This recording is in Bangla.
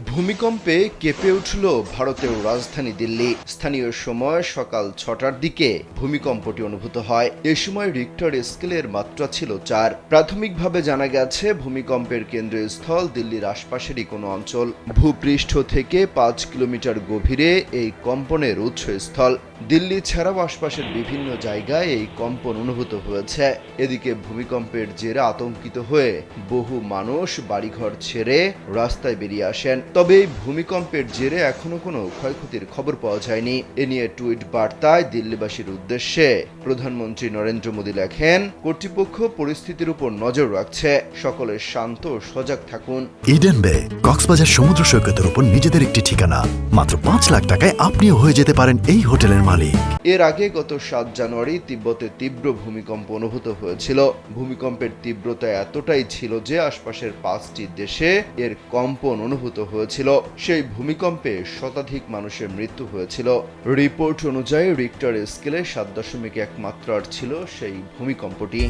ভূমিকম্পে কেঁপে উঠল ভারতের রাজধানী দিল্লি। স্থানীয় সময় সকাল ৬টার দিকে ভূমিকম্পটি অনুভূত হয়। এ সময় রিক্টার স্কেলের মাত্রা ছিল ৪। প্রাথমিকভাবে জানা গেছে ভূমিকম্পের কেন্দ্রস্থল দিল্লির আশপাশেরই কোনো অঞ্চল। ভূপৃষ্ঠ থেকে ৫ কিলোমিটার গভীরে এই কম্পনের উৎসস্থল। দিল্লি ছাড়াও আশপাশের বিভিন্ন জায়গায় এই কম্পন অনুভূত হয়েছে। এদিকে ভূমিকম্পের জেরে আতঙ্কিত হয়ে বহু মানুষ বাড়িঘর ছেড়ে রাস্তায় বেরিয়ে আসেন। তবে এই ভূমিকম্পের জেরে এখনো কোনো ক্ষয়ক্ষতির খবর পাওয়া যায়নি। এ নিয়ে টুইট বার্তায় দিল্লিবাসীর উদ্দেশ্যে প্রধানমন্ত্রী নরেন্দ্র মোদী লেখেন, কর্তৃপক্ষ পরিস্থিতির উপর নজর রাখছে, সকলে শান্ত ও সজাগ থাকুন। ইডেন বে কক্সবাজার সমুদ্র সৈকতের উপর নিজেদের একটি ঠিকানা। মাত্র ৫ লাখ টাকায় আপনিও হয়ে যেতে পারেন এই হোটেলের মালিক। এর আগে গত ৭ জানুয়ারি তিব্বতে তীব্র ভূমিকম্প অনুভূত হয়েছিল। ভূমিকম্পের তীব্রতা এতটাই ছিল যে আশপাশের ৫টি দেশে এর কম্পন অনুভূত হয়েছিল। সেই ভূমিকম্পে শতাধিক মানুষের মৃত্যু হয়েছিল। রিপোর্ট অনুযায়ী রিক্টার স্কেলে ৭.১ মাত্রার ছিল সেই ভূমিকম্পটি।